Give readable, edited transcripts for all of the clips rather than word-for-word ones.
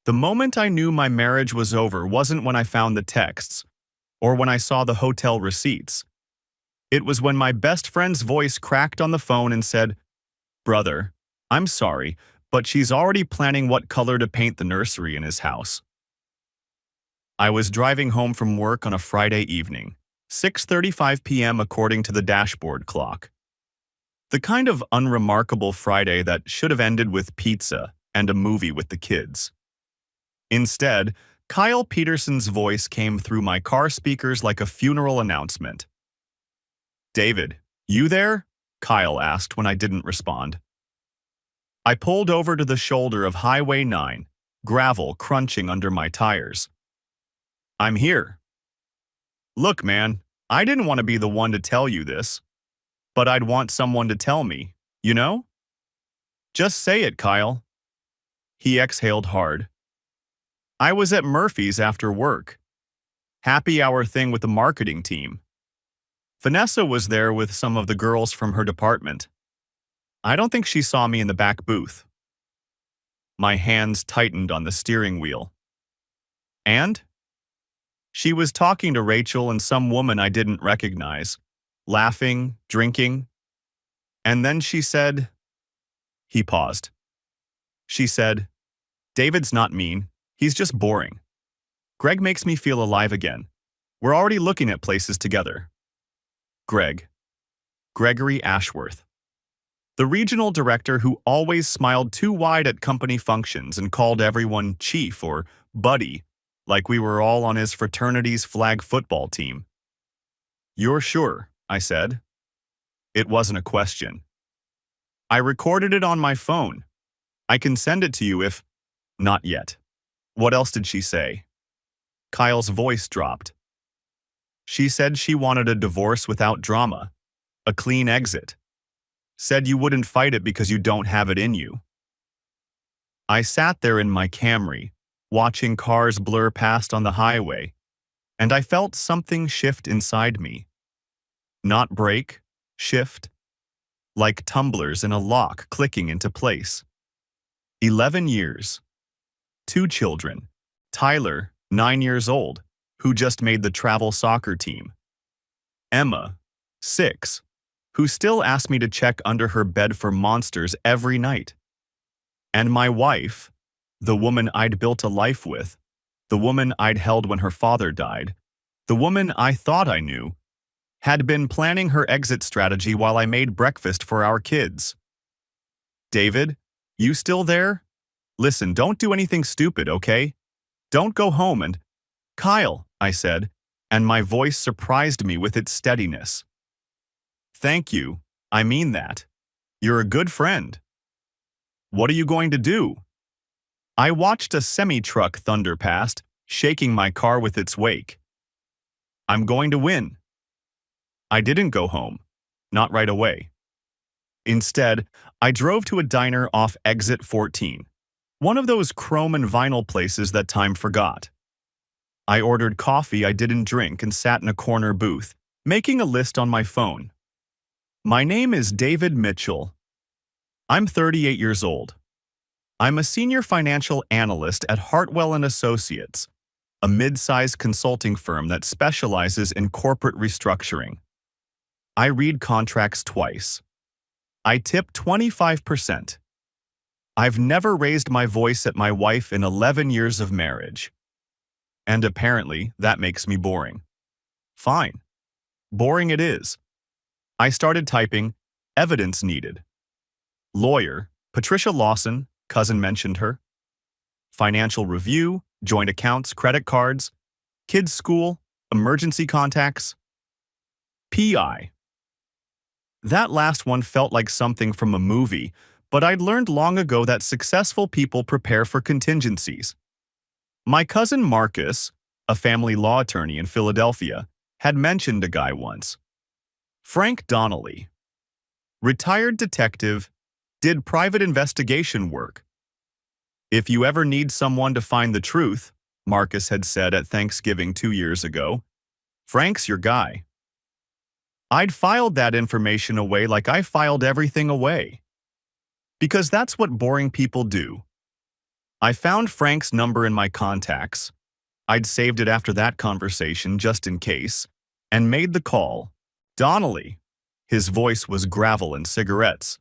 The moment I knew my marriage was over wasn't when I found the texts, or when I saw the hotel receipts. It was when my best friend's voice cracked on the phone and said, "Brother, I'm sorry, but she's already planning what color to paint the nursery in his house." I was driving home from work on a Friday evening, 6:35 p.m. according to the dashboard clock. The kind of unremarkable Friday that should have ended with pizza and a movie with the kids. Instead, Kyle Peterson's voice came through my car speakers like a funeral announcement. "David, you there?" Kyle asked when I didn't respond. I pulled over to the shoulder of Highway 9, gravel crunching under my tires. "I'm here." "Look, man, I didn't want to be the one to tell you this, but I'd want someone to tell me, you know? Just say it, Kyle." He exhaled hard. "I was at Murphy's after work. Happy hour thing with the marketing team. Vanessa was there with some of the girls from her department. I don't think she saw me in the back booth." My hands tightened on the steering wheel. "And?" "She was talking to Rachel and some woman I didn't recognize, laughing, drinking. And then she said..." He paused. "She said, 'David's not mean, he's just boring. Greg makes me feel alive again. We're already looking at places together.'" Greg. Gregory Ashworth. The regional director who always smiled too wide at company functions and called everyone chief or buddy, like we were all on his fraternity's flag football team. "You're sure?" I said. It wasn't a question. "I recorded it on my phone. I can send it to you if..." "Not yet." "What else did she say?" Kyle's voice dropped. "She said she wanted a divorce without drama, a clean exit. Said you wouldn't fight it because you don't have it in you." I sat there in my Camry, watching cars blur past on the highway, and I felt something shift inside me. Not break, shift. Like tumblers in a lock clicking into place. 11 years. 2 children. Tyler, 9 years old, who just made the travel soccer team. Emma, 6, who still asked me to check under her bed for monsters every night. And my wife, the woman I'd built a life with, the woman I'd held when her father died, the woman I thought I knew, had been planning her exit strategy while I made breakfast for our kids. "David, you still there? Listen, don't do anything stupid, okay? Don't go home and..." "Kyle," I said, and my voice surprised me with its steadiness. "Thank you. I mean that. You're a good friend." "What are you going to do?" I watched a semi-truck thunder past, shaking my car with its wake. "I'm going to win." I didn't go home. Not right away. Instead, I drove to a diner off Exit 14, one of those chrome and vinyl places that time forgot. I ordered coffee I didn't drink and sat in a corner booth, making a list on my phone. My name is David Mitchell. I'm 38 years old. I'm a senior financial analyst at Hartwell & Associates, a mid-sized consulting firm that specializes in corporate restructuring. I read contracts twice. I tip 25%. I've never raised my voice at my wife in 11 years of marriage. And apparently, that makes me boring. Fine. Boring it is. I started typing, evidence needed. Lawyer, Patricia Lawson, cousin mentioned her. Financial review, joint accounts, credit cards, kids' school, emergency contacts. PI. That last one felt like something from a movie, but I'd learned long ago that successful people prepare for contingencies. My cousin Marcus, a family law attorney in Philadelphia, had mentioned a guy once. Frank Donnelly. Retired detective, did private investigation work. "If you ever need someone to find the truth," Marcus had said at Thanksgiving 2 years ago, "Frank's your guy." I'd filed that information away like I filed everything away. Because that's what boring people do. I found Frank's number in my contacts. I'd saved it after that conversation just in case, and made the call. Donnelly. His voice was gravel and cigarettes.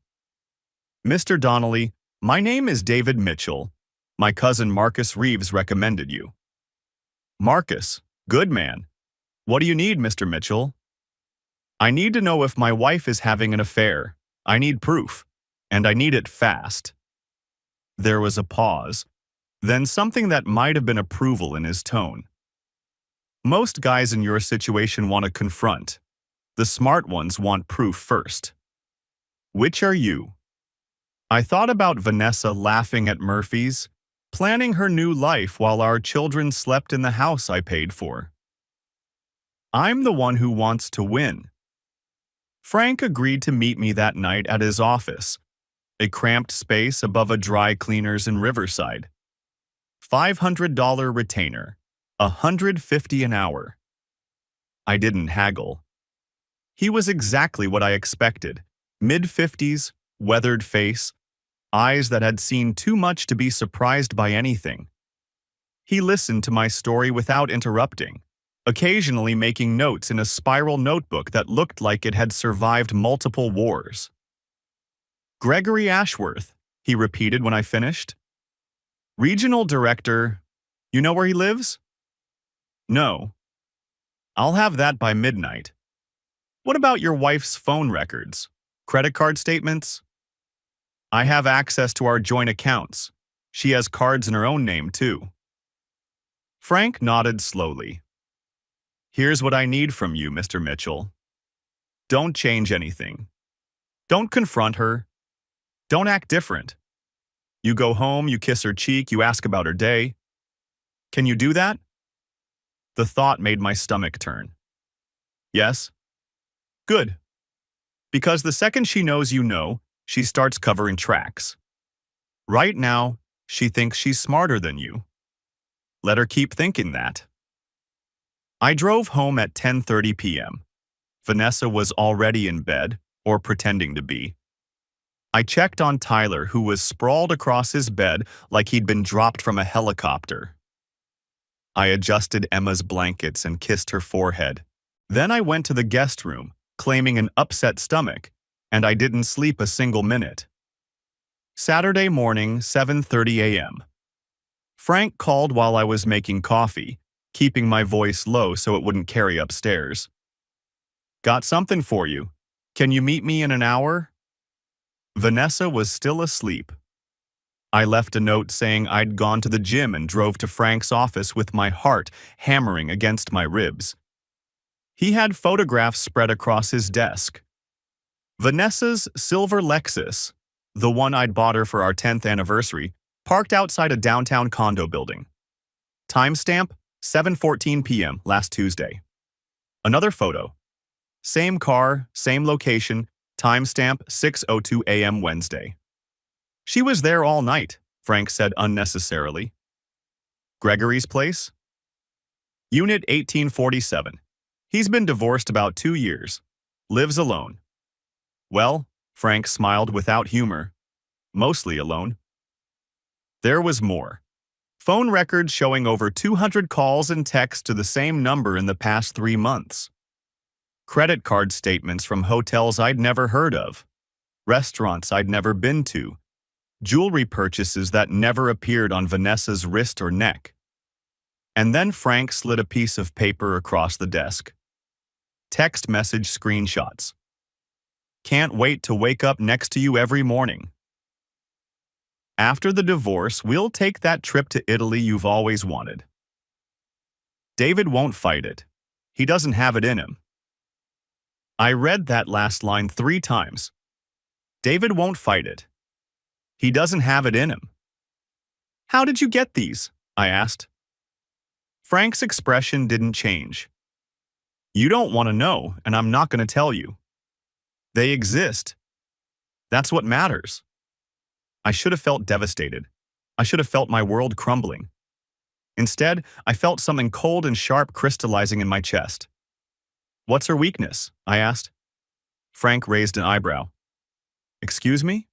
Mr. Donnelly, my name is David Mitchell. My cousin Marcus Reeves recommended you. Marcus, good man. What do you need, Mr. Mitchell? I need to know if my wife is having an affair. I need proof, and I need it fast. There was a pause, then something that might have been approval in his tone. Most guys in your situation want to confront. The smart ones want proof first. Which are you? I thought about Vanessa laughing at Murphy's, planning her new life while our children slept in the house I paid for. I'm the one who wants to win. Frank agreed to meet me that night at his office, a cramped space above a dry cleaners in Riverside. $500 retainer, $150 an hour. I didn't haggle. He was exactly what I expected, mid-50s, weathered face, eyes that had seen too much to be surprised by anything. He listened to my story without interrupting, occasionally making notes in a spiral notebook that looked like it had survived multiple wars. Gregory Ashworth, he repeated when I finished. Regional director, you know where he lives? No. I'll have that by midnight. What about your wife's phone records? Credit card statements? I have access to our joint accounts. She has cards in her own name, too. Frank nodded slowly. Here's what I need from you, Mr. Mitchell. Don't change anything. Don't confront her. Don't act different. You go home, you kiss her cheek, you ask about her day. Can you do that? The thought made my stomach turn. Yes? Good. Because the second she knows you know, she starts covering tracks. Right now, she thinks she's smarter than you. Let her keep thinking that. I drove home at 10:30 p.m. Vanessa was already in bed, or pretending to be. I checked on Tyler, who was sprawled across his bed like he'd been dropped from a helicopter. I adjusted Emma's blankets and kissed her forehead. Then I went to the guest room, claiming an upset stomach, and I didn't sleep a single minute. Saturday morning, 7:30 a.m. Frank called while I was making coffee, keeping my voice low so it wouldn't carry upstairs. Got something for you. Can you meet me in an hour? Vanessa was still asleep. I left a note saying I'd gone to the gym and drove to Frank's office with my heart hammering against my ribs. He had photographs spread across his desk. Vanessa's silver Lexus, the one I'd bought her for our 10th anniversary, parked outside a downtown condo building. Timestamp, 7:14 p.m. last Tuesday. Another photo. Same car, same location, timestamp 6:02 a.m. Wednesday. She was there all night, Frank said unnecessarily. Gregory's place? Unit 1847. He's been divorced about 2 years. Lives alone. Well, Frank smiled without humor. Mostly alone. There was more. Phone records showing over 200 calls and texts to the same number in the past 3 months. Credit card statements from hotels I'd never heard of. Restaurants I'd never been to. Jewelry purchases that never appeared on Vanessa's wrist or neck. And then Frank slid a piece of paper across the desk. Text message screenshots. Can't wait to wake up next to you every morning. After the divorce, we'll take that trip to Italy you've always wanted. David won't fight it. He doesn't have it in him. I read that last line 3 times. David won't fight it. He doesn't have it in him. How did you get these? I asked. Frank's expression didn't change. You don't want to know, and I'm not going to tell you. They exist. That's what matters. I should have felt devastated. I should have felt my world crumbling. Instead, I felt something cold and sharp crystallizing in my chest. What's her weakness? I asked. Frank raised an eyebrow. Excuse me?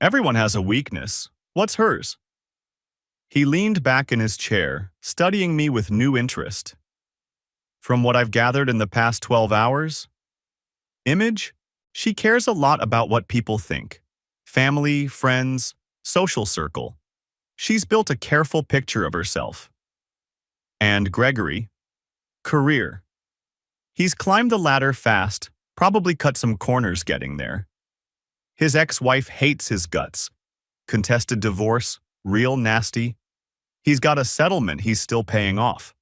Everyone has a weakness. What's hers? He leaned back in his chair, studying me with new interest. From what I've gathered in the past 12 hours, Image, she cares a lot about what people think. Family, friends, social circle. She's built a careful picture of herself. And Gregory, career. He's climbed the ladder fast, probably cut some corners getting there. His ex-wife hates his guts. Contested divorce, real nasty. He's got a settlement he's still paying off.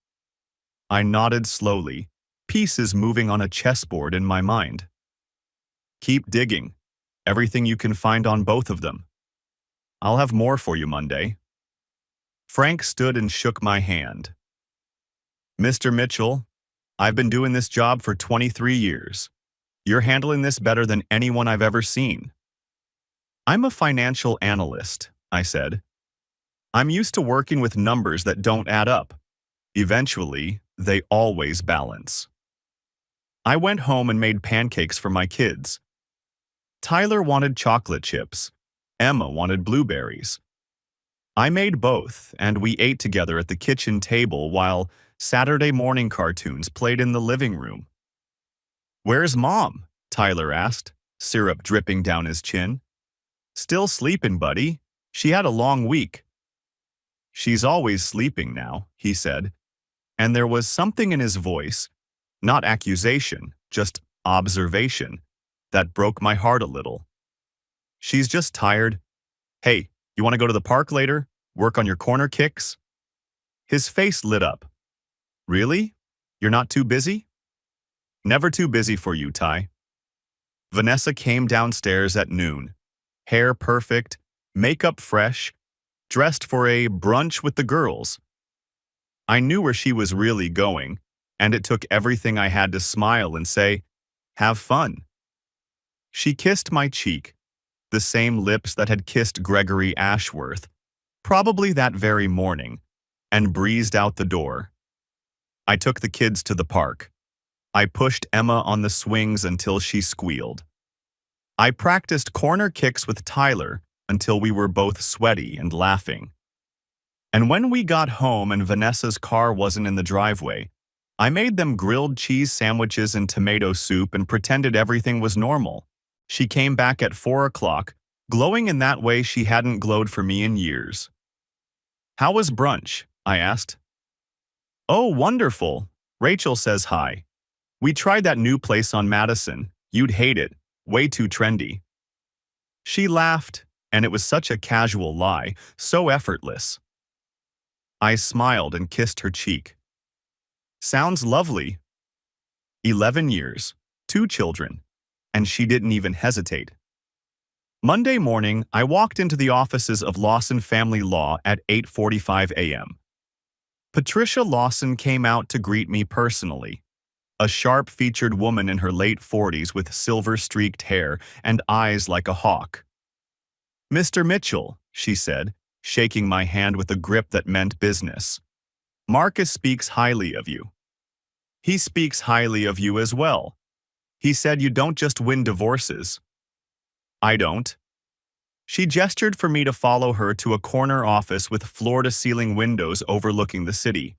I nodded slowly, pieces moving on a chessboard in my mind. Keep digging. Everything you can find on both of them. I'll have more for you Monday. Frank stood and shook my hand. Mr. Mitchell, I've been doing this job for 23 years. You're handling this better than anyone I've ever seen. I'm a financial analyst, I said. I'm used to working with numbers that don't add up. Eventually, they always balance. I went home and made pancakes for my kids. Tyler wanted chocolate chips. Emma wanted blueberries. I made both, and we ate together at the kitchen table while Saturday morning cartoons played in the living room. "Where's Mom?" Tyler asked, syrup dripping down his chin. "Still sleeping, buddy. She had a long week." "She's always sleeping now," he said, and there was something in his voice, not accusation, just observation, that broke my heart a little. "She's just tired. Hey, you want to go to the park later? Work on your corner kicks?" His face lit up. "Really? You're not too busy?" "Never too busy for you, Ty." Vanessa came downstairs at noon. Hair perfect, makeup fresh, dressed for a brunch with the girls. I knew where she was really going, and it took everything I had to smile and say, "Have fun." She kissed my cheek, the same lips that had kissed Gregory Ashworth, probably that very morning, and breezed out the door. I took the kids to the park. I pushed Emma on the swings until she squealed. I practiced corner kicks with Tyler until we were both sweaty and laughing. And when we got home and Vanessa's car wasn't in the driveway, I made them grilled cheese sandwiches and tomato soup and pretended everything was normal. She came back at 4 o'clock, glowing in that way she hadn't glowed for me in years. "How was brunch?" I asked. "Oh, wonderful. Rachel says hi. We tried that new place on Madison. You'd hate it. Way too trendy." She laughed, and it was such a casual lie, so effortless. I smiled and kissed her cheek. "Sounds lovely." 11 years, 2 children, and she didn't even hesitate. Monday morning, I walked into the offices of Lawson Family Law at 8:45 a.m. Patricia Lawson came out to greet me personally. A sharp-featured woman in her late 40s with silver-streaked hair and eyes like a hawk. "Mr. Mitchell," she said, shaking my hand with a grip that meant business. "Marcus speaks highly of you." "He speaks highly of you as well. He said you don't just win divorces." "I don't." She gestured for me to follow her to a corner office with floor-to-ceiling windows overlooking the city.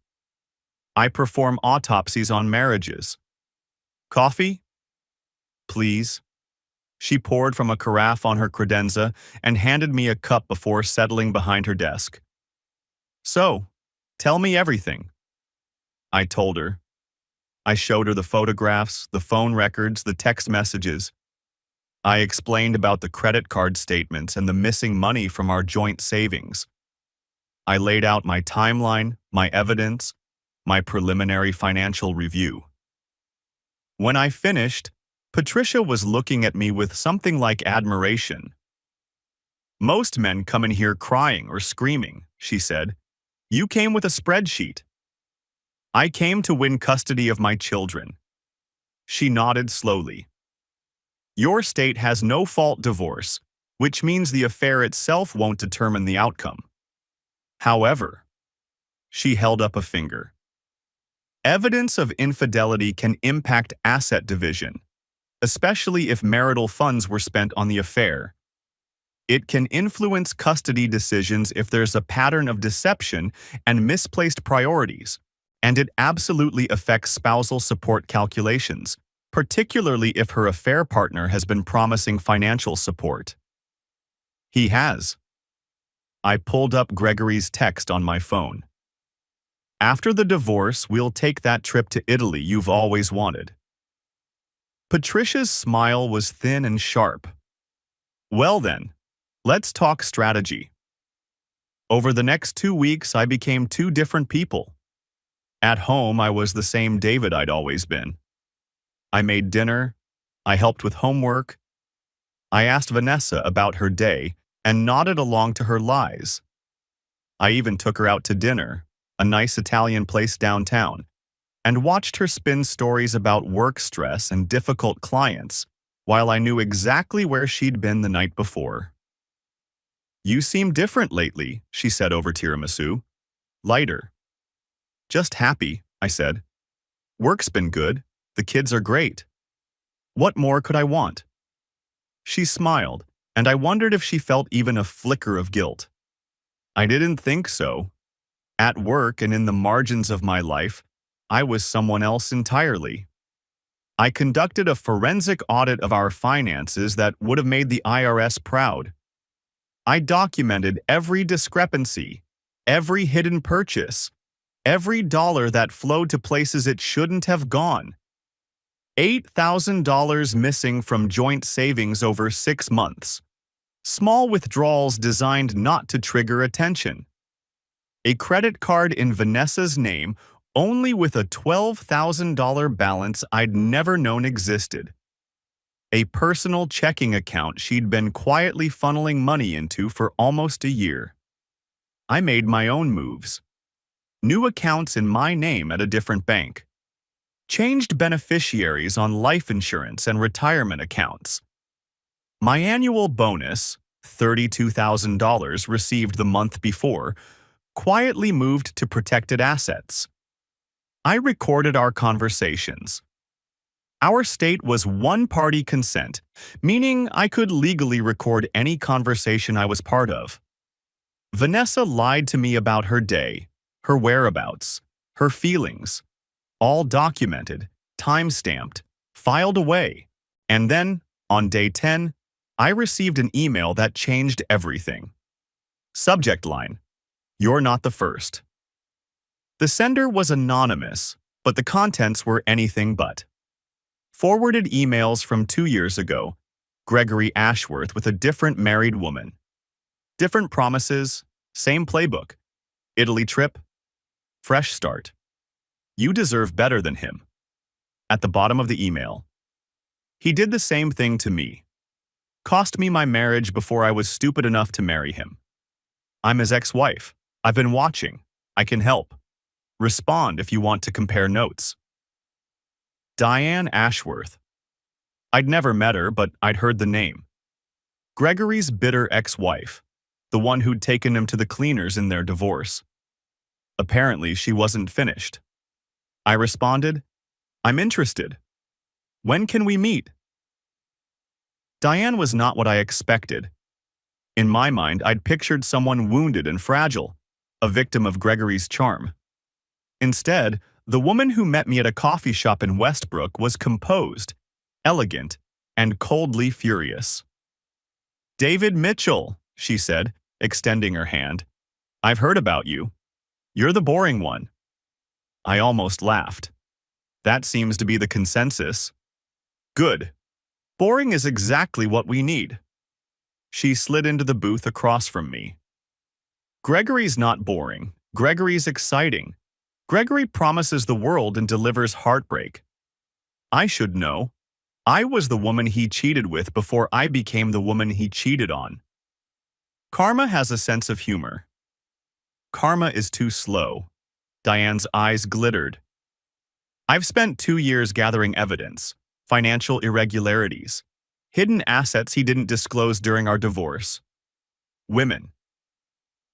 "I perform autopsies on marriages." "Coffee?" "Please." She poured from a carafe on her credenza and handed me a cup before settling behind her desk. "So, tell me everything." I told her. I showed her the photographs, the phone records, the text messages. I explained about the credit card statements and the missing money from our joint savings. I laid out my timeline, my evidence, my preliminary financial review. When I finished, Patricia was looking at me with something like admiration. "Most men come in here crying or screaming," she said. "You came with a spreadsheet." "I came to win custody of my children." She nodded slowly. "Your state has no-fault divorce, which means the affair itself won't determine the outcome. However," she held up a finger, "evidence of infidelity can impact asset division, especially if marital funds were spent on the affair. It can influence custody decisions if there's a pattern of deception and misplaced priorities, and it absolutely affects spousal support calculations, particularly if her affair partner has been promising financial support. He has. I pulled up Gregory's text on my phone. After the divorce, we'll take that trip to Italy you've always wanted. Patricia's smile was thin and sharp. Well then, let's talk strategy. Over the next 2 weeks, I became two different people. At home, I was the same David I'd always been. I made dinner, I helped with homework, I asked Vanessa about her day and nodded along to her lies. I even took her out to dinner, a nice Italian place downtown, and watched her spin stories about work stress and difficult clients while I knew exactly where she'd been the night before. You seem different lately, she said over tiramisu. Lighter. Just happy, I said. Work's been good. The kids are great. What more could I want? She smiled, and I wondered if she felt even a flicker of guilt. I didn't think so. At work and in the margins of my life, I was someone else entirely. I conducted a forensic audit of our finances that would have made the IRS proud. I documented every discrepancy, every hidden purchase, every dollar that flowed to places it shouldn't have gone. $8,000 missing from joint savings over 6 months. Small withdrawals designed not to trigger attention. A credit card in Vanessa's name only with a $12,000 balance I'd never known existed. A personal checking account she'd been quietly funneling money into for almost a year. I made my own moves. New accounts in my name at a different bank. Changed beneficiaries on life insurance and retirement accounts. My annual bonus, $32,000 received the month before, quietly moved to protected assets. I recorded our conversations. Our state was one-party consent, meaning I could legally record any conversation I was part of. Vanessa lied to me about her day, her whereabouts, her feelings, all documented, time-stamped, filed away, and then, on day 10, I received an email that changed everything. Subject line: You're not the first. The sender was anonymous, but the contents were anything but. Forwarded emails from 2 years ago, Gregory Ashworth with a different married woman. Different promises, same playbook. Italy trip, fresh start. You deserve better than him. At the bottom of the email. He did the same thing to me. Cost me my marriage before I was stupid enough to marry him. I'm his ex-wife. I've been watching. I can help. Respond if you want to compare notes. Diane Ashworth. I'd never met her, but I'd heard the name. Gregory's bitter ex-wife, the one who'd taken him to the cleaners in their divorce. Apparently, she wasn't finished. I responded, I'm interested. When can we meet? Diane was not what I expected. In my mind, I'd pictured someone wounded and fragile, a victim of Gregory's charm. Instead, the woman who met me at a coffee shop in Westbrook was composed, elegant, and coldly furious. David Mitchell, she said, extending her hand. I've heard about you. You're the boring one. I almost laughed. That seems to be the consensus. Good. Boring is exactly what we need. She slid into the booth across from me. Gregory's not boring. Gregory's exciting. Gregory promises the world and delivers heartbreak. I should know. I was the woman he cheated with before I became the woman he cheated on. Karma has a sense of humor. Karma is too slow. Diane's eyes glittered. I've spent 2 years gathering evidence, financial irregularities, hidden assets he didn't disclose during our divorce. Women.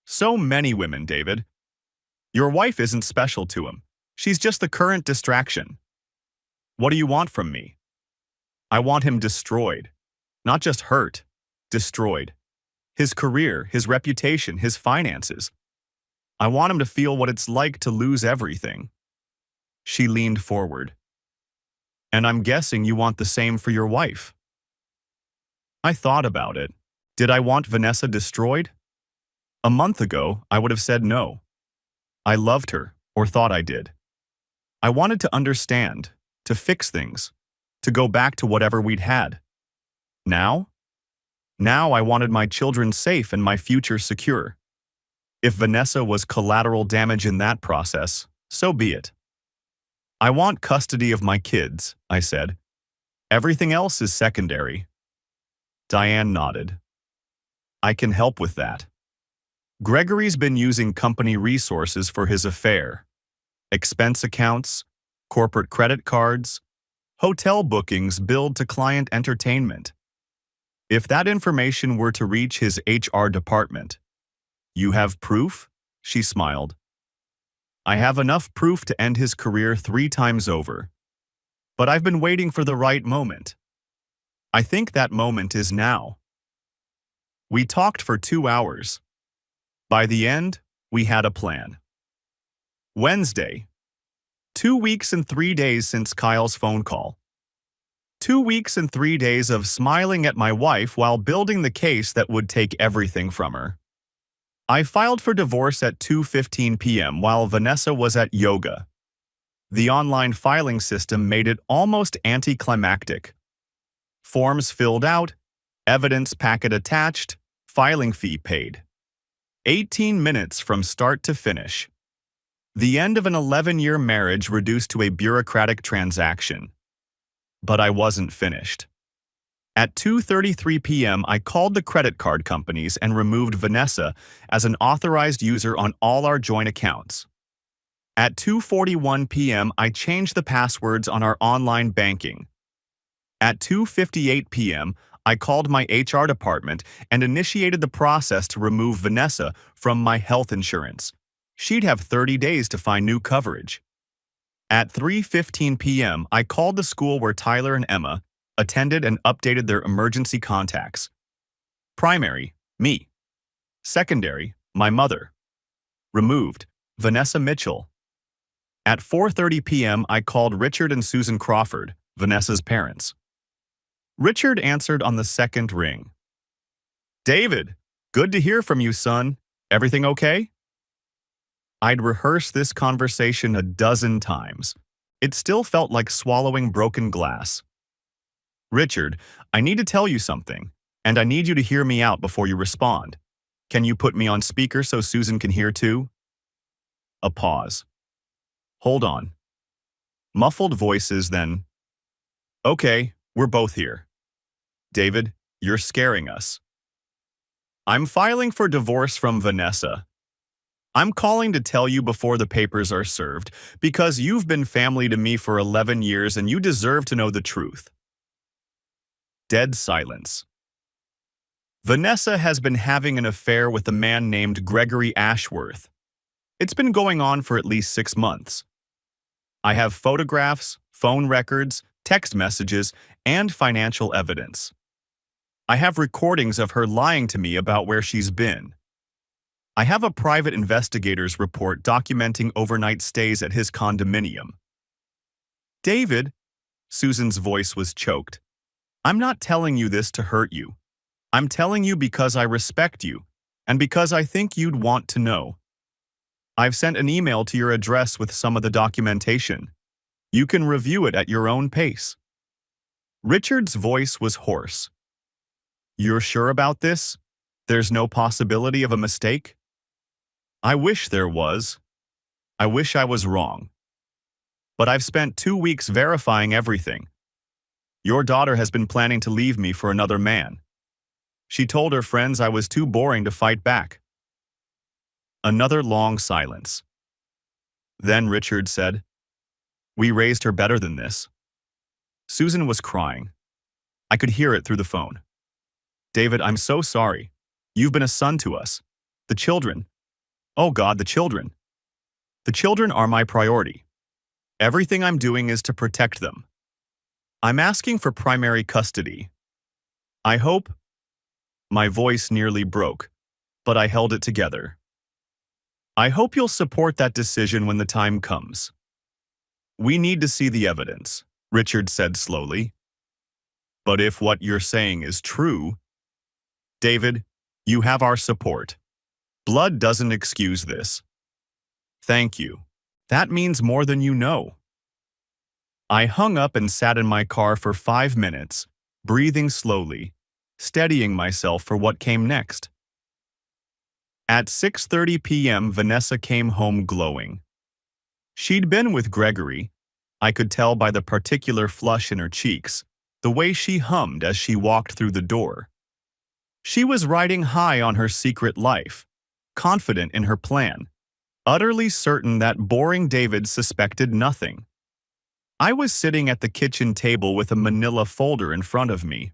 So many women, David. Your wife isn't special to him. She's just the current distraction. What do you want from me? I want him destroyed. Not just hurt. Destroyed. His career, his reputation, his finances. I want him to feel what it's like to lose everything. She leaned forward. And I'm guessing you want the same for your wife. I thought about it. Did I want Vanessa destroyed? A month ago, I would have said no. I loved her, or thought I did. I wanted to understand, to fix things, to go back to whatever we'd had. Now? Now I wanted my children safe and my future secure. If Vanessa was collateral damage in that process, so be it. I want custody of my kids, I said. Everything else is secondary. Diane nodded. I can help with that. Gregory's been using company resources for his affair. Expense accounts, corporate credit cards, hotel bookings billed to client entertainment. If that information were to reach his HR department, you have proof? She smiled. I have enough proof to end his career 3 times over. But I've been waiting for the right moment. I think that moment is now. We talked for 2 hours. By the end, we had a plan. Wednesday. 2 weeks and 3 days since Kyle's phone call. 2 weeks and 3 days of smiling at my wife while building the case that would take everything from her. I filed for divorce at 2:15 p.m. while Vanessa was at yoga. The online filing system made it almost anticlimactic. Forms filled out, evidence packet attached, filing fee paid. 18 minutes from start to finish. The end of an 11-year marriage reduced to a bureaucratic transaction. But I wasn't finished. At 2:33 p.m., I called the credit card companies and removed Vanessa as an authorized user on all our joint accounts. At 2:41 p.m., I changed the passwords on our online banking. At 2:58 p.m., I called my HR department and initiated the process to remove Vanessa from my health insurance. She'd have 30 days to find new coverage. At 3:15 p.m., I called the school where Tyler and Emma attended and updated their emergency contacts. Primary, me. Secondary, my mother. Removed, Vanessa Mitchell. At 4:30 p.m., I called Richard and Susan Crawford, Vanessa's parents. Richard answered on the second ring. David, good to hear from you, son. Everything okay? I'd rehearsed this conversation a dozen times. It still felt like swallowing broken glass. Richard, I need to tell you something, and I need you to hear me out before you respond. Can you put me on speaker so Susan can hear too? A pause. Hold on. Muffled voices then. Okay, we're both here. David, you're scaring us. I'm filing for divorce from Vanessa. I'm calling to tell you before the papers are served, because you've been family to me for 11 years and you deserve to know the truth. Dead silence. Vanessa has been having an affair with a man named Gregory Ashworth. It's been going on for at least 6 months. I have photographs, phone records, text messages, and financial evidence. I have recordings of her lying to me about where she's been. I have a private investigator's report documenting overnight stays at his condominium. David, Susan's voice was choked. I'm not telling you this to hurt you. I'm telling you because I respect you, and because I think you'd want to know. I've sent an email to your address with some of the documentation. You can review it at your own pace. Richard's voice was hoarse. You're sure about this? There's no possibility of a mistake? I wish there was. I wish I was wrong. But I've spent 2 weeks verifying everything. Your daughter has been planning to leave me for another man. She told her friends I was too boring to fight back. Another long silence. Then Richard said, We raised her better than this. Susan was crying. I could hear it through the phone. David, I'm so sorry. You've been a son to us. The children. Oh God, the children. The children are my priority. Everything I'm doing is to protect them. I'm asking for primary custody. I hope My voice nearly broke, but I held it together. I hope you'll support that decision when the time comes. We need to see the evidence, Richard said slowly. But if what you're saying is true, David, you have our support. Blood doesn't excuse this. Thank you. That means more than you know. I hung up and sat in my car for 5 minutes, breathing slowly, steadying myself for what came next. At 6:30 p.m., Vanessa came home glowing. She'd been with Gregory. I could tell by the particular flush in her cheeks, the way she hummed as she walked through the door. She was riding high on her secret life, confident in her plan, utterly certain that boring David suspected nothing. I was sitting at the kitchen table with a manila folder in front of me.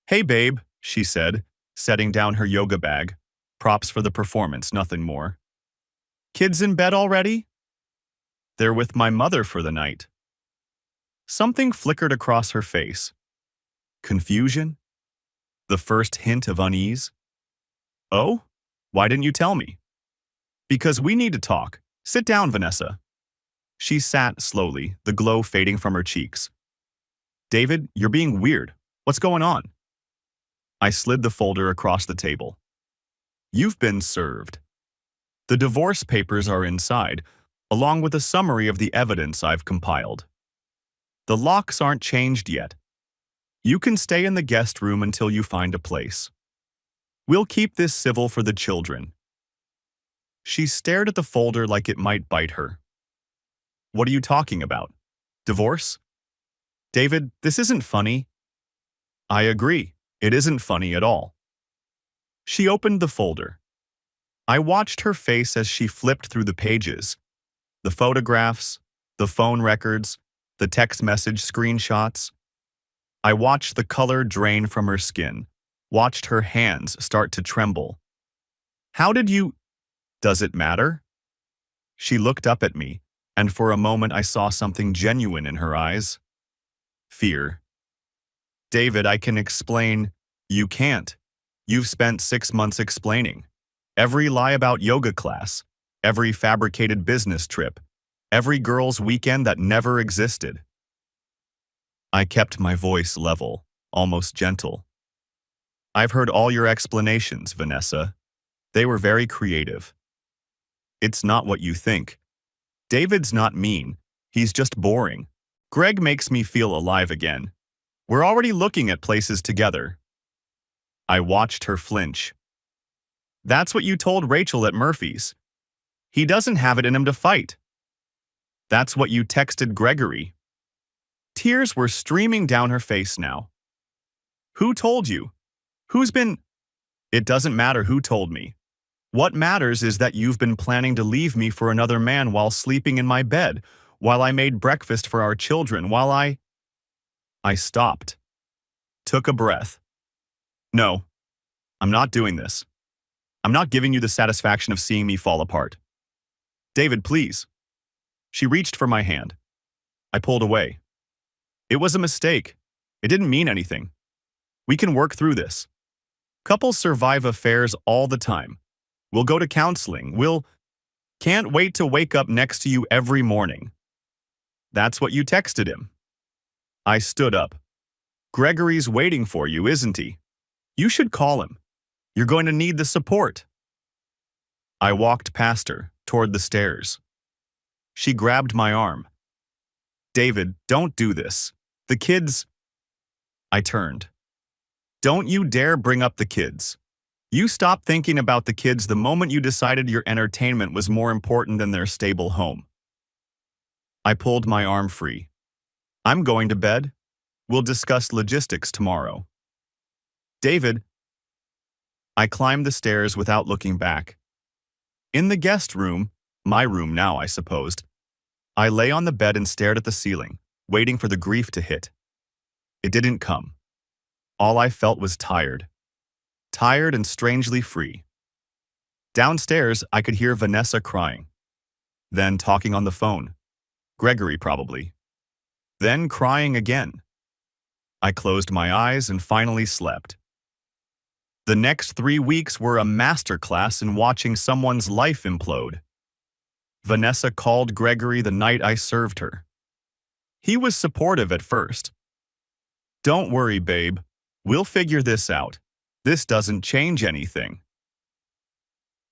"Hey, babe," she said, setting down her yoga bag. Props for the performance, nothing more. "Kids in bed already?" "They're with my mother for the night." Something flickered across her face. Confusion? The first hint of unease? "Oh? Why didn't you tell me?" "Because we need to talk. Sit down, Vanessa." She sat slowly, the glow fading from her cheeks. "David, you're being weird. What's going on?" I slid the folder across the table. "You've been served. The divorce papers are inside, along with a summary of the evidence I've compiled. The locks aren't changed yet. You can stay in the guest room until you find a place. We'll keep this civil for the children." She stared at the folder like it might bite her. "What are you talking about? Divorce?" "David, this isn't funny." "I agree. It isn't funny at all." She opened the folder. I watched her face as she flipped through the pages. The photographs, the phone records, the text message screenshots. I watched the color drain from her skin, watched her hands start to tremble. "How did you— Does it matter?" She looked up at me, and for a moment I saw something genuine in her eyes. Fear. "David, I can explain." "You can't. You've spent 6 months explaining. Every lie about yoga class, every fabricated business trip, every girl's weekend that never existed." I kept my voice level, almost gentle. "I've heard all your explanations, Vanessa. They were very creative. It's not what you think. David's not mean. He's just boring. Greg makes me feel alive again. We're already looking at places together." I watched her flinch. "That's what you told Rachel at Murphy's. He doesn't have it in him to fight." "That's what you texted Gregory." Tears were streaming down her face now. "Who told you? Who's been— It doesn't matter who told me. What matters is that you've been planning to leave me for another man while sleeping in my bed, while I made breakfast for our children, while I stopped. Took a breath. "No, I'm not doing this. I'm not giving you the satisfaction of seeing me fall apart. David, please." She reached for my hand. I pulled away. "It was a mistake. It didn't mean anything. We can work through this. Couples survive affairs all the time. We'll go to counseling. Can't wait to wake up next to you every morning." That's what you texted him. I stood up. "Gregory's waiting for you, isn't he? You should call him. You're going to need the support." I walked past her, toward the stairs. She grabbed my arm. "David, don't do this. The kids—" I turned. "Don't you dare bring up the kids. You stopped thinking about the kids the moment you decided your entertainment was more important than their stable home." I pulled my arm free. "I'm going to bed. We'll discuss logistics tomorrow." "David—" I climbed the stairs without looking back. In the guest room, my room now, I supposed, I lay on the bed and stared at the ceiling, waiting for the grief to hit. It didn't come. All I felt was tired. Tired and strangely free. Downstairs, I could hear Vanessa crying. Then talking on the phone. Gregory, probably. Then crying again. I closed my eyes and finally slept. The next 3 weeks were a masterclass in watching someone's life implode. Vanessa called Gregory the night I served her. He was supportive at first. "Don't worry, babe. We'll figure this out. This doesn't change anything."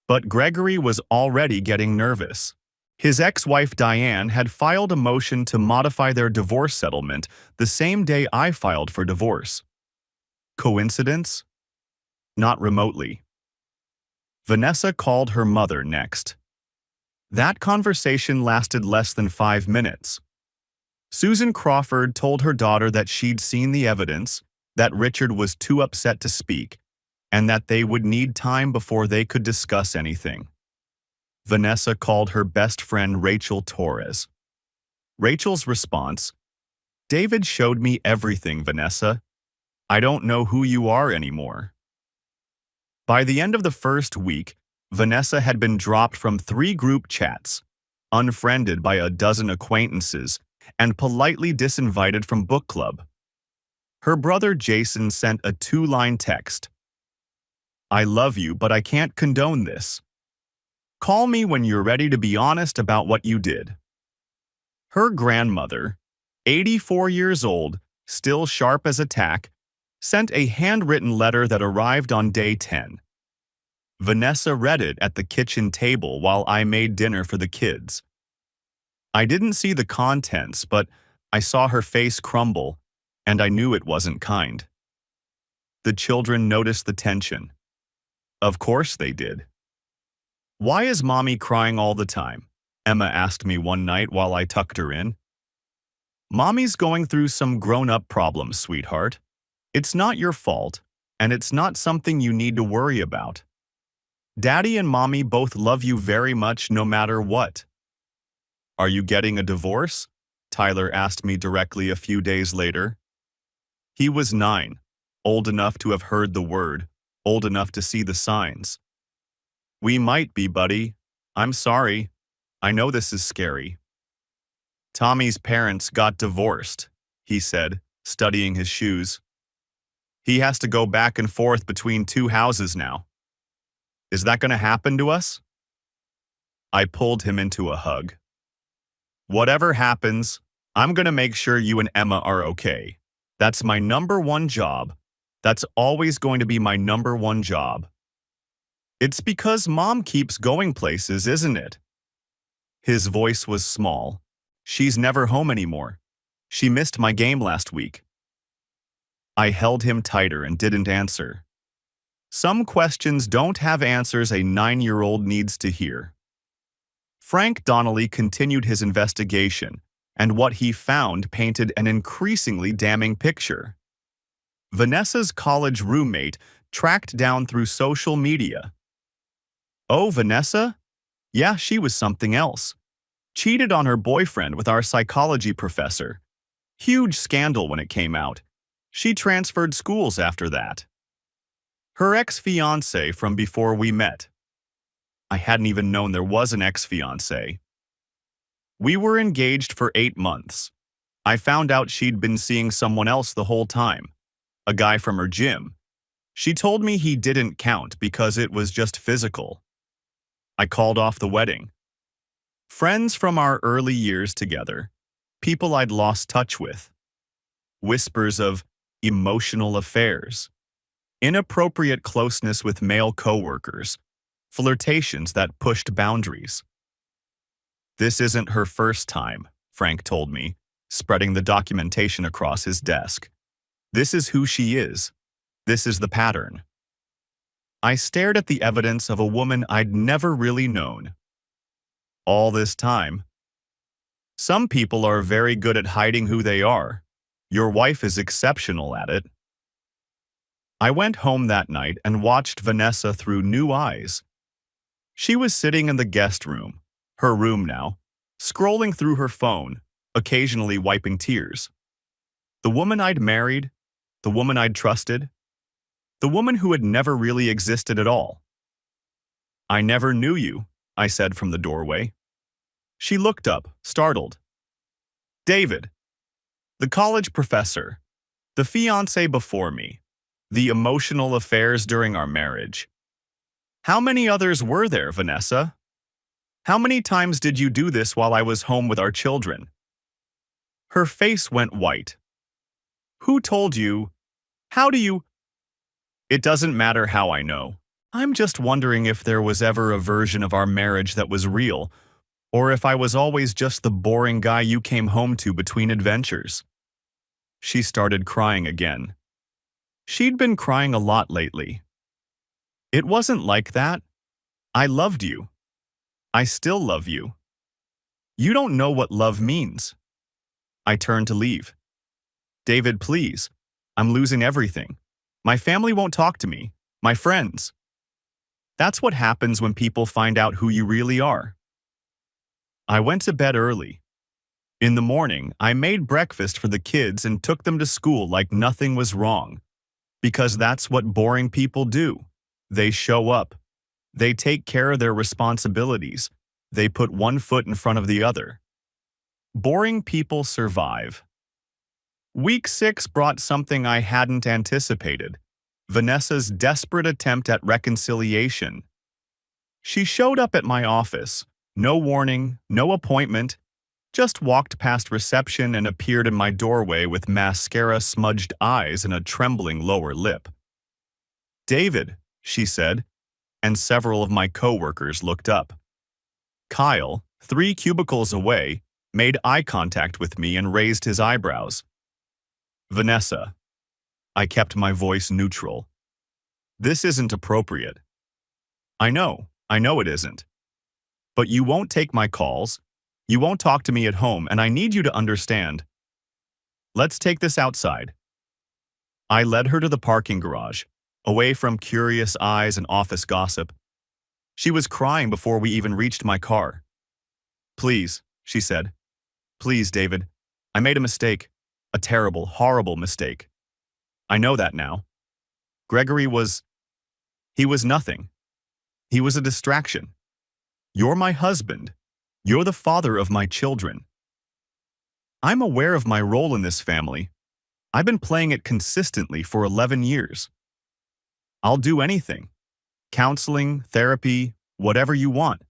But Gregory was already getting nervous. His ex-wife Diane had filed a motion to modify their divorce settlement the same day I filed for divorce. Coincidence? Not remotely. Vanessa called her mother next. That conversation lasted less than 5 minutes. Susan Crawford told her daughter that she'd seen the evidence, that Richard was too upset to speak, and that they would need time before they could discuss anything. Vanessa called her best friend Rachel Torres. Rachel's response: "David showed me everything, Vanessa. I don't know who you are anymore." By the end of the first week, Vanessa had been dropped from 3 group chats, unfriended by a dozen acquaintances, and politely disinvited from book club. Her brother Jason sent a 2-line text: "I love you, but I can't condone this. Call me when you're ready to be honest about what you did." Her grandmother, 84 years old, still sharp as a tack, sent a handwritten letter that arrived on day 10. Vanessa read it at the kitchen table while I made dinner for the kids. I didn't see the contents, but I saw her face crumble, and I knew it wasn't kind. The children noticed the tension. Of course they did. "Why is Mommy crying all the time?" Emma asked me one night while I tucked her in. "Mommy's going through some grown-up problems, sweetheart. It's not your fault, and it's not something you need to worry about. Daddy and Mommy both love you very much no matter what." "Are you getting a divorce?" Tyler asked me directly a few days later. He was 9, old enough to have heard the word, old enough to see the signs. "We might be, buddy. I'm sorry. I know this is scary." "Tommy's parents got divorced," he said, studying his shoes. "He has to go back and forth between 2 houses now. Is that going to happen to us?" I pulled him into a hug. "Whatever happens, I'm going to make sure you and Emma are okay. That's my #1 job. That's always going to be my #1 job. It's because Mom keeps going places, isn't it?" His voice was small. "She's never home anymore. She missed my game last week." I held him tighter and didn't answer. Some questions don't have answers a 9-year-old needs to hear. Frank Donnelly continued his investigation, and what he found painted an increasingly damning picture. Vanessa's college roommate tracked down through social media. "Oh, Vanessa? Yeah, she was something else. Cheated on her boyfriend with our psychology professor. Huge scandal when it came out. She transferred schools after that. Her ex-fiancé from before we met." I hadn't even known there was an ex-fiancé. "We were engaged for 8 months. I found out she'd been seeing someone else the whole time, a guy from her gym. She told me he didn't count because it was just physical. I called off the wedding. Friends from our early years together, people I'd lost touch with. Whispers of emotional affairs, inappropriate closeness with male coworkers, flirtations that pushed boundaries. This isn't her first time," Frank told me, spreading the documentation across his desk. "This is who she is. This is the pattern." I stared at the evidence of a woman I'd never really known. All this time. Some people are very good at hiding who they are. Your wife is exceptional at it. I went home that night and watched Vanessa through new eyes. She was sitting in the guest room, her room now, scrolling through her phone, occasionally wiping tears. The woman I'd married, the woman I'd trusted, the woman who had never really existed at all. "I never knew you," I said from the doorway. She looked up, startled. "David, the college professor, the fiancé before me. The emotional affairs during our marriage. How many others were there, Vanessa? How many times did you do this while I was home with our children? Her face went white. Who told you? How do you? It doesn't matter how I know. I'm just wondering if there was ever a version of our marriage that was real, or if I was always just the boring guy you came home to between adventures. She started crying again. She'd been crying a lot lately. It wasn't like that. I loved you. I still love you. You don't know what love means. I turned to leave. David, please. I'm losing everything. My family won't talk to me. My friends. That's what happens when people find out who you really are. I went to bed early. In the morning, I made breakfast for the kids and took them to school like nothing was wrong. Because that's what boring people do. They show up. They take care of their responsibilities. They put one foot in front of the other. Boring people survive. Week 6 brought something I hadn't anticipated. Vanessa's desperate attempt at reconciliation. She showed up at my office. No warning, no appointment. Just walked past reception and appeared in my doorway with mascara-smudged eyes and a trembling lower lip. David, she said, and several of my coworkers looked up. Kyle, 3 cubicles away, made eye contact with me and raised his eyebrows. Vanessa. I kept my voice neutral. This isn't appropriate. I know it isn't. But you won't take my calls. You won't talk to me at home, and I need you to understand. Let's take this outside. I led her to the parking garage, away from curious eyes and office gossip. She was crying before we even reached my car. Please, she said. Please, David. I made a mistake. A terrible, horrible mistake. I know that now. Gregory was nothing. He was a distraction. You're my husband. You're the father of my children. I'm aware of my role in this family. I've been playing it consistently for 11 years. I'll do anything. Counseling, therapy, whatever you want.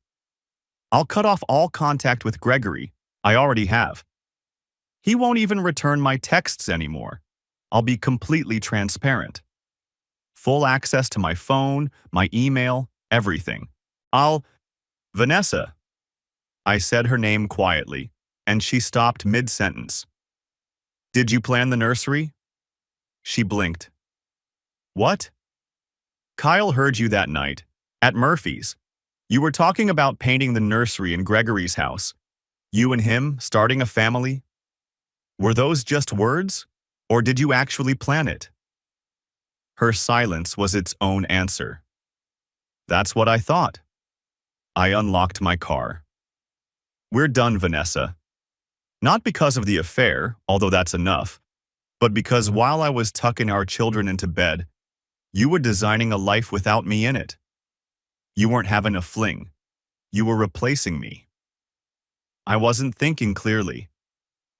I'll cut off all contact with Gregory. I already have. He won't even return my texts anymore. I'll be completely transparent. Full access to my phone, my email, everything. Vanessa. I said her name quietly, and she stopped mid-sentence. Did you plan the nursery? She blinked. What? Kyle heard you that night, at Murphy's. You were talking about painting the nursery in Gregory's house. You and him starting a family? Were those just words, or did you actually plan it? Her silence was its own answer. That's what I thought. I unlocked my car. We're done, Vanessa. Not because of the affair, although that's enough, but because while I was tucking our children into bed, you were designing a life without me in it. You weren't having a fling. You were replacing me. I wasn't thinking clearly.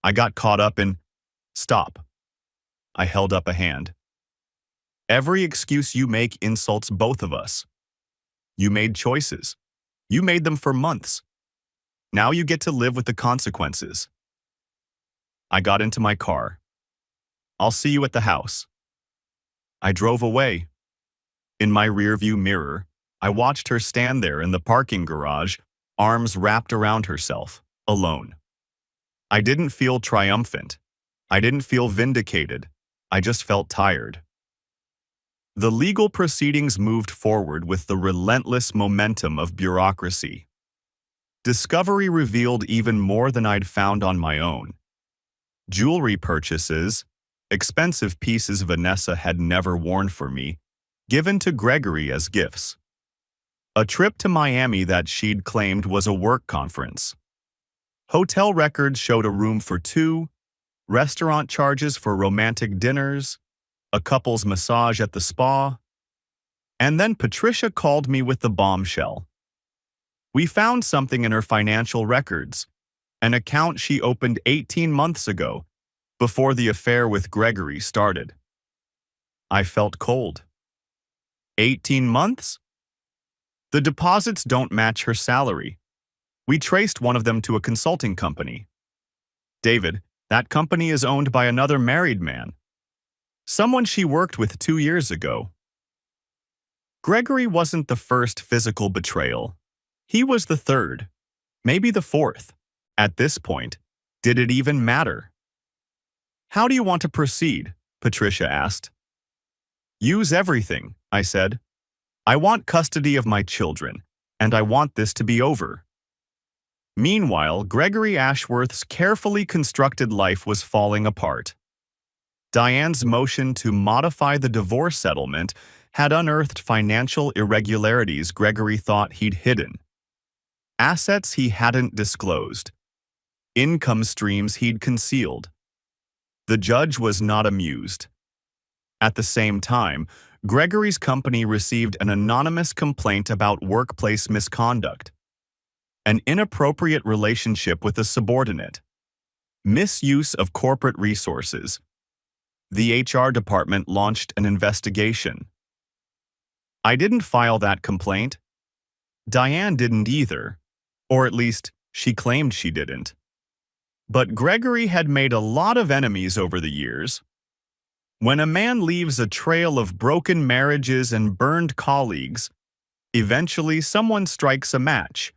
I got caught up in, stop. I held up a hand. Every excuse you make insults both of us. You made choices. You made them for months. Now you get to live with the consequences. I got into my car. I'll see you at the house. I drove away. In my rearview mirror, I watched her stand there in the parking garage, arms wrapped around herself, alone. I didn't feel triumphant. I didn't feel vindicated. I just felt tired. The legal proceedings moved forward with the relentless momentum of bureaucracy. Discovery revealed even more than I'd found on my own. Jewelry purchases, expensive pieces Vanessa had never worn for me, given to Gregory as gifts. A trip to Miami that she'd claimed was a work conference. Hotel records showed a room for 2, restaurant charges for romantic dinners, a couple's massage at the spa. And then Patricia called me with the bombshell. We found something in her financial records, an account she opened 18 months ago, before the affair with Gregory started. I felt cold. 18 months? The deposits don't match her salary. We traced one of them to a consulting company. David, that company is owned by another married man. Someone she worked with 2 years ago. Gregory wasn't the first physical betrayal. He was the third, maybe the fourth. At this point, did it even matter? How do you want to proceed? Patricia asked. Use everything, I said. I want custody of my children, and I want this to be over. Meanwhile, Gregory Ashworth's carefully constructed life was falling apart. Diane's motion to modify the divorce settlement had unearthed financial irregularities Gregory thought he'd hidden. Assets he hadn't disclosed. Income streams he'd concealed. The judge was not amused. At the same time, Gregory's company received an anonymous complaint about workplace misconduct. An inappropriate relationship with a subordinate. Misuse of corporate resources. The HR department launched an investigation. I didn't file that complaint. Diane didn't either, or at least she claimed she didn't. But Gregory had made a lot of enemies over the years. When a man leaves a trail of broken marriages and burned colleagues, eventually someone strikes a match.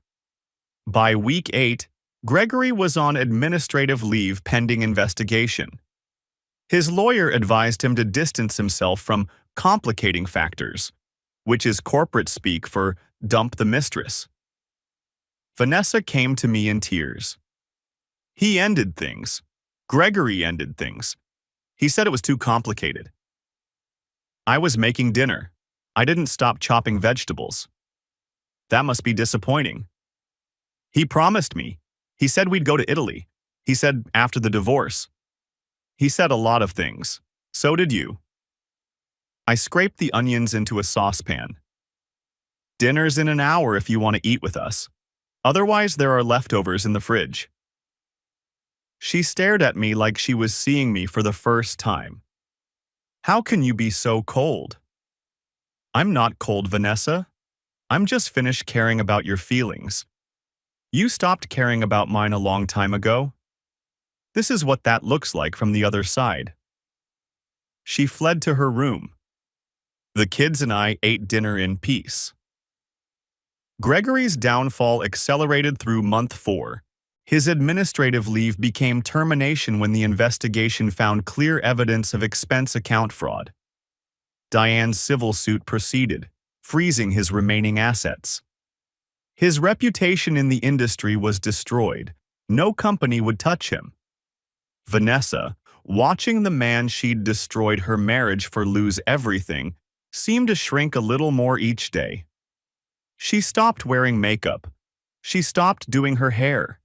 By week 8, Gregory was on administrative leave pending investigation. His lawyer advised him to distance himself from complicating factors, which is corporate speak for dump the mistress. Vanessa came to me in tears. He ended things. Gregory ended things. He said it was too complicated. I was making dinner. I didn't stop chopping vegetables. That must be disappointing. He promised me. He said we'd go to Italy. He said after the divorce. He said a lot of things. So did you. I scraped the onions into a saucepan. Dinner's in an hour if you want to eat with us. Otherwise, there are leftovers in the fridge. She stared at me like she was seeing me for the first time. How can you be so cold? I'm not cold, Vanessa. I'm just finished caring about your feelings. You stopped caring about mine a long time ago. This is what that looks like from the other side. She fled to her room. The kids and I ate dinner in peace. Gregory's downfall accelerated through month 4. His administrative leave became termination when the investigation found clear evidence of expense account fraud. Diane's civil suit proceeded, freezing his remaining assets. His reputation in the industry was destroyed. No company would touch him. Vanessa, watching the man she'd destroyed her marriage for lose everything, seemed to shrink a little more each day. She stopped wearing makeup. She stopped doing her hair.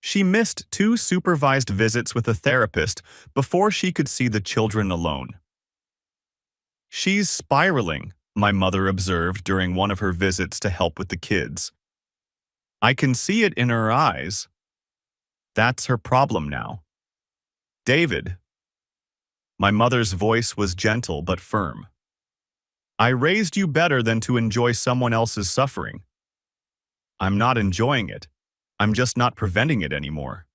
She missed 2 supervised visits with a therapist before she could see the children alone. She's spiraling, my mother observed during one of her visits to help with the kids. I can see it in her eyes. That's her problem now. David. My mother's voice was gentle but firm. I raised you better than to enjoy someone else's suffering. I'm not enjoying it. I'm just not preventing it anymore.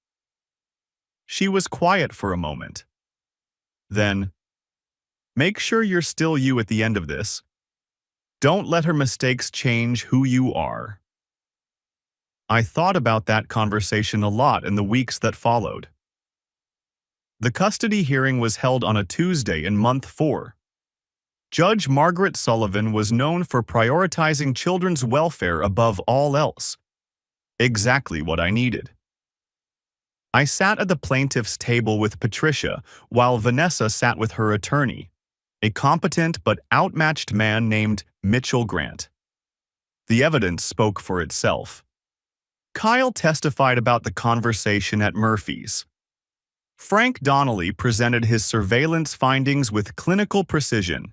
She was quiet for a moment. Then, make sure you're still you at the end of this. Don't let her mistakes change who you are. I thought about that conversation a lot in the weeks that followed. The custody hearing was held on a Tuesday in month 4. Judge Margaret Sullivan was known for prioritizing children's welfare above all else. Exactly what I needed. I sat at the plaintiff's table with Patricia while Vanessa sat with her attorney, a competent but outmatched man named Mitchell Grant. The evidence spoke for itself. Kyle testified about the conversation at Murphy's. Frank Donnelly presented his surveillance findings with clinical precision.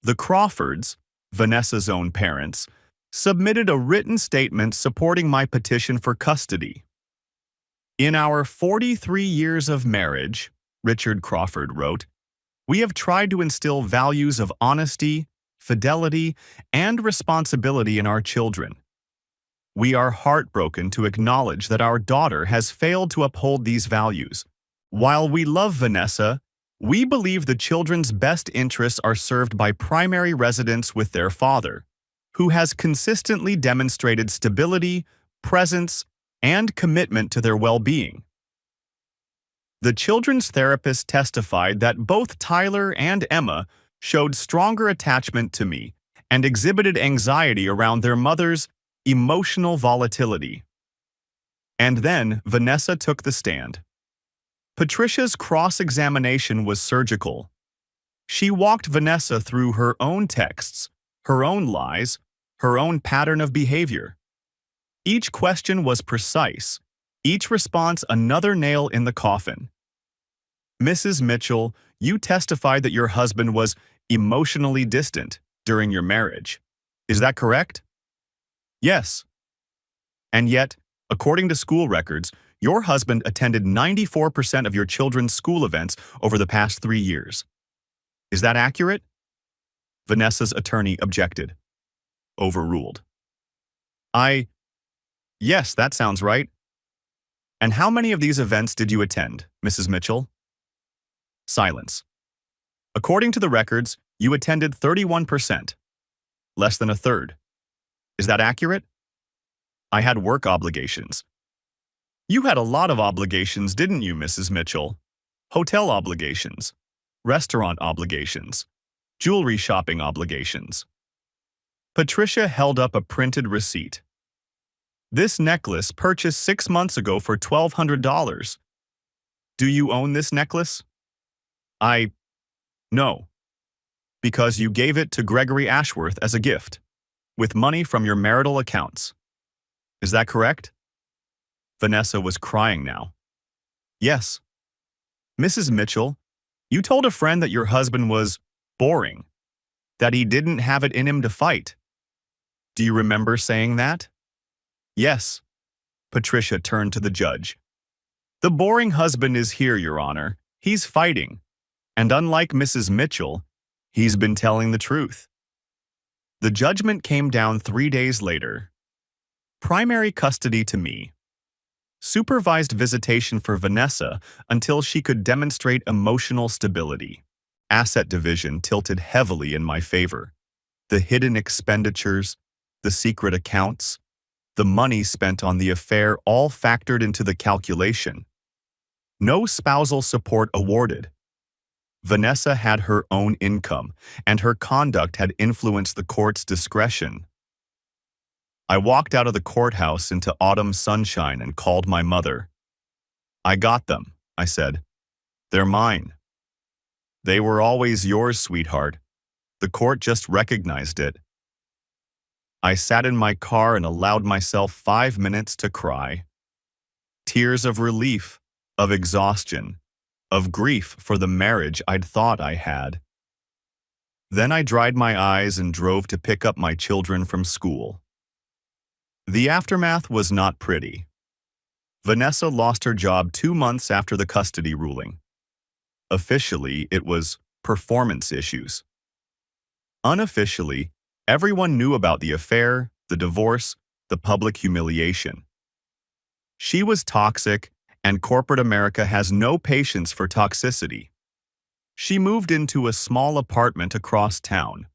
The Crawfords, Vanessa's own parents, submitted a written statement supporting my petition for custody. In our 43 years of marriage, Richard Crawford wrote, We have tried to instill values of honesty, fidelity, and responsibility in our children. We are heartbroken to acknowledge that our daughter has failed to uphold these values. While we love Vanessa, we believe the children's best interests are served by primary residence with their father, who has consistently demonstrated stability, presence, and commitment to their well-being. The children's therapist testified that both Tyler and Emma showed stronger attachment to me and exhibited anxiety around their mother's emotional volatility. And then Vanessa took the stand. Patricia's cross-examination was surgical. She walked Vanessa through her own texts, her own lies, her own pattern of behavior. Each question was precise, each response another nail in the coffin. Mrs. Mitchell, you testified that your husband was emotionally distant during your marriage. Is that correct? Yes. And yet, according to school records, your husband attended 94% of your children's school events over the past 3 years. Is that accurate? Vanessa's attorney objected. Overruled. Yes, that sounds right. And how many of these events did you attend, Mrs. Mitchell? Silence. According to the records, you attended 31%, less than a third. Is that accurate? I had work obligations. You had a lot of obligations, didn't you, Mrs. Mitchell? Hotel obligations, restaurant obligations, jewelry shopping obligations. Patricia held up a printed receipt. This necklace purchased 6 months ago for $1,200. Do you own this necklace? No. Because you gave it to Gregory Ashworth as a gift, with money from your marital accounts. Is that correct? Vanessa was crying now. Yes. Mrs. Mitchell, you told a friend that your husband was boring, that he didn't have it in him to fight. Do you remember saying that? Yes. Patricia turned to the judge. The boring husband is here, Your Honor. He's fighting. And unlike Mrs. Mitchell, he's been telling the truth. The judgment came down 3 days later. Primary custody to me. Supervised visitation for Vanessa until she could demonstrate emotional stability. Asset division tilted heavily in my favor. The hidden expenditures, the secret accounts, the money spent on the affair all factored into the calculation. No spousal support awarded. Vanessa had her own income, and her conduct had influenced the court's discretion. I walked out of the courthouse into autumn sunshine and called my mother. I got them, I said. They're mine. They were always yours, sweetheart. The court just recognized it. I sat in my car and allowed myself 5 minutes to cry. Tears of relief, of exhaustion, of grief for the marriage I'd thought I had. Then I dried my eyes and drove to pick up my children from school. The aftermath was not pretty. Vanessa lost her job 2 months after the custody ruling. Officially, it was performance issues. Unofficially, everyone knew about the affair, the divorce, the public humiliation. She was toxic, and corporate America has no patience for toxicity. She moved into a small apartment across town.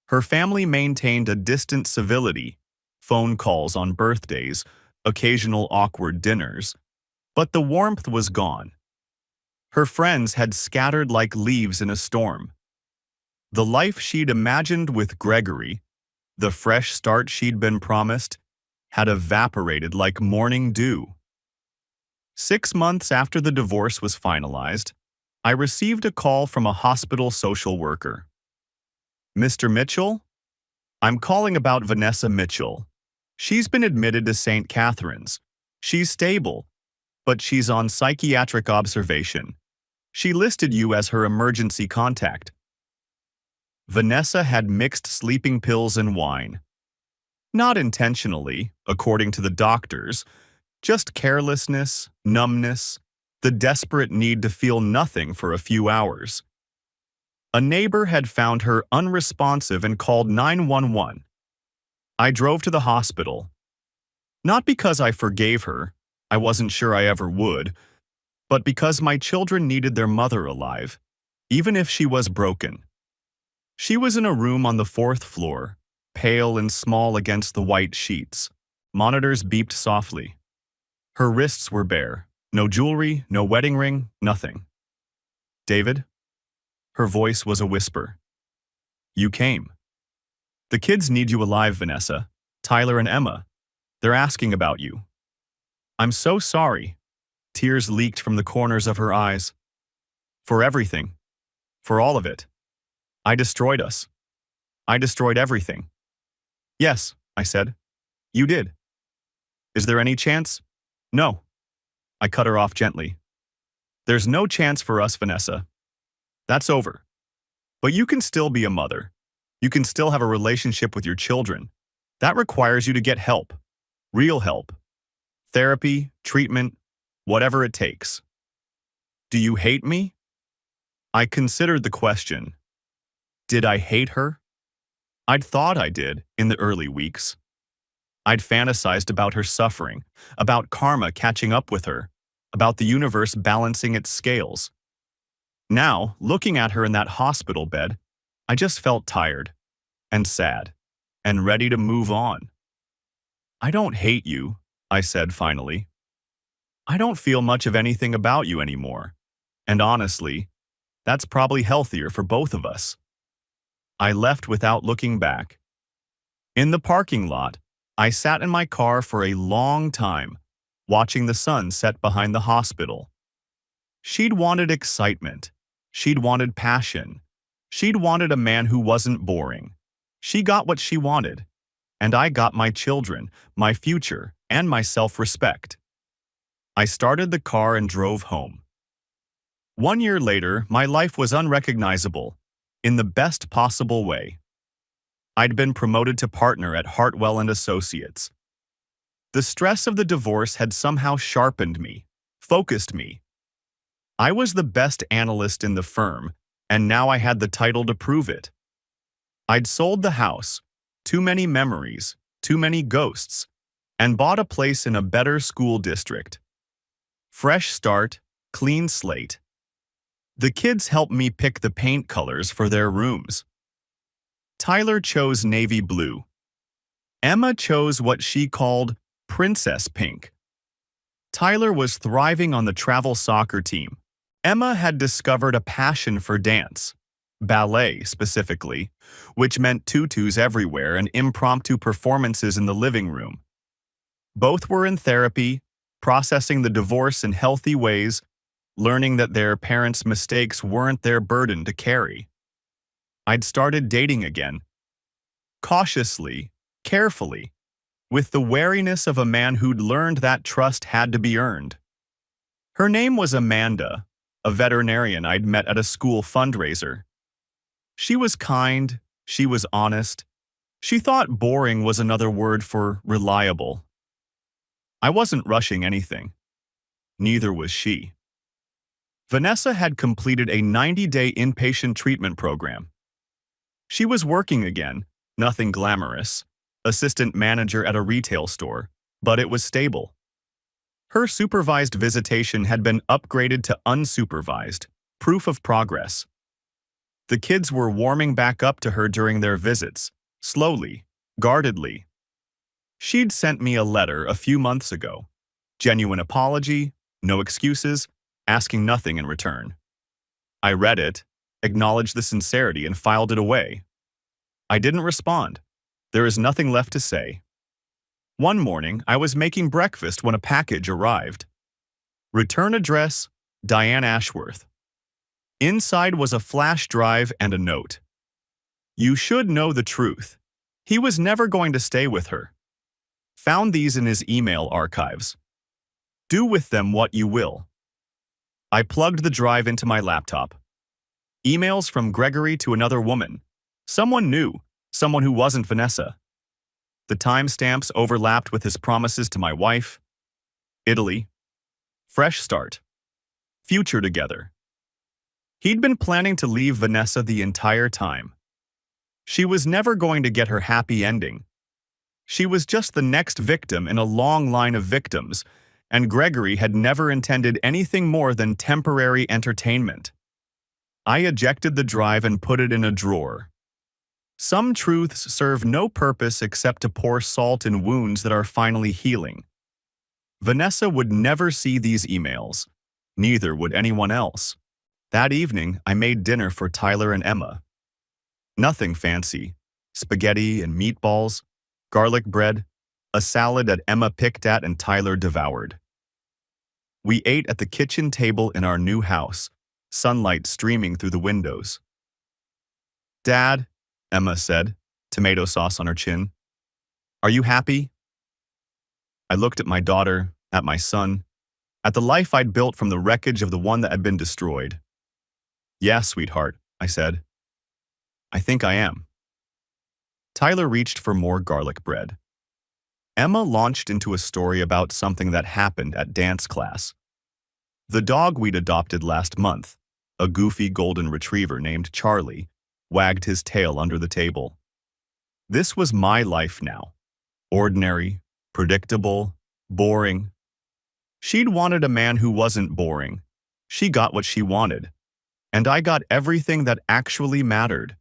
Her family maintained a distant civility, phone calls on birthdays, occasional awkward dinners, but the warmth was gone. Her friends had scattered like leaves in a storm. The life she'd imagined with Gregory, the fresh start she'd been promised, had evaporated like morning dew. 6 months after the divorce was finalized, I received a call from a hospital social worker. Mr. Mitchell? I'm calling about Vanessa Mitchell. She's been admitted to St. Catherine's. She's stable, but she's on psychiatric observation. She listed you as her emergency contact. Vanessa had mixed sleeping pills and wine. Not intentionally, according to the doctors, just carelessness, numbness, the desperate need to feel nothing for a few hours. A neighbor had found her unresponsive and called 911. I drove to the hospital. Not because I forgave her, I wasn't sure I ever would, but because my children needed their mother alive, even if she was broken. She was in a room on the 4th floor, pale and small against the white sheets. Monitors beeped softly. Her wrists were bare. No jewelry, no wedding ring, nothing. David? Her voice was a whisper. You came. The kids need you alive, Vanessa. Tyler and Emma. They're asking about you. I'm so sorry. Tears leaked from the corners of her eyes. For everything. For all of it. I destroyed us. I destroyed everything. Yes, I said. You did. Is there any chance? No. I cut her off gently. There's no chance for us, Vanessa. That's over. But you can still be a mother. You can still have a relationship with your children. That requires you to get help. Real help. Therapy, treatment, whatever it takes. Do you hate me? I considered the question. Did I hate her? I'd thought I did in the early weeks. I'd fantasized about her suffering, about karma catching up with her, about the universe balancing its scales. Now, looking at her in that hospital bed, I just felt tired and sad and ready to move on. I don't hate you, I said finally. I don't feel much of anything about you anymore. And honestly, that's probably healthier for both of us. I left without looking back. In the parking lot, I sat in my car for a long time, watching the sun set behind the hospital. She'd wanted excitement. She'd wanted passion. She'd wanted a man who wasn't boring. She got what she wanted. And I got my children, my future, and my self-respect. I started the car and drove home. 1 year later, my life was unrecognizable, in the best possible way. I'd been promoted to partner at Hartwell & Associates. The stress of the divorce had somehow sharpened me, focused me. I was the best analyst in the firm, and now I had the title to prove it. I'd sold the house, too many memories, too many ghosts, and bought a place in a better school district. Fresh start, clean slate. The kids helped me pick the paint colors for their rooms. Tyler chose navy blue. Emma chose what she called princess pink. Tyler was thriving on the travel soccer team. Emma had discovered a passion for dance, ballet specifically, which meant tutus everywhere and impromptu performances in the living room. Both were in therapy, processing the divorce in healthy ways, learning that their parents' mistakes weren't their burden to carry. I'd started dating again. Cautiously, carefully, with the wariness of a man who'd learned that trust had to be earned. Her name was Amanda, a veterinarian I'd met at a school fundraiser. She was kind, she was honest. She thought boring was another word for reliable. I wasn't rushing anything. Neither was she. Vanessa had completed a 90-day inpatient treatment program. She was working again, nothing glamorous, assistant manager at a retail store, but it was stable. Her supervised visitation had been upgraded to unsupervised, proof of progress. The kids were warming back up to her during their visits, slowly, guardedly. She'd sent me a letter a few months ago. Genuine apology, no excuses, asking nothing in return. I read it, acknowledged the sincerity, and filed it away. I didn't respond. There is nothing left to say. One morning, I was making breakfast when a package arrived. Return address, Diane Ashworth. Inside was a flash drive and a note. You should know the truth. He was never going to stay with her. Found these in his email archives. Do with them what you will. I plugged the drive into my laptop. Emails from Gregory to another woman. Someone new, someone who wasn't Vanessa. The timestamps overlapped with his promises to my wife. Italy. Fresh start. Future together. He'd been planning to leave Vanessa the entire time. She was never going to get her happy ending. She was just the next victim in a long line of victims, and Gregory had never intended anything more than temporary entertainment. I ejected the drive and put it in a drawer. Some truths serve no purpose except to pour salt in wounds that are finally healing. Vanessa would never see these emails. Neither would anyone else. That evening, I made dinner for Tyler and Emma. Nothing fancy. Spaghetti and meatballs, garlic bread, a salad that Emma picked at and Tyler devoured. We ate at the kitchen table in our new house, sunlight streaming through the windows. "Dad," Emma said, tomato sauce on her chin, "are you happy?" I looked at my daughter, at my son, at the life I'd built from the wreckage of the one that had been destroyed. "Yeah, sweetheart," I said. "I think I am." Tyler reached for more garlic bread. Emma launched into a story about something that happened at dance class. The dog we'd adopted last month, a goofy golden retriever named Charlie, wagged his tail under the table. This was my life now. Ordinary, predictable, boring. She'd wanted a man who wasn't boring. She got what she wanted. And I got everything that actually mattered.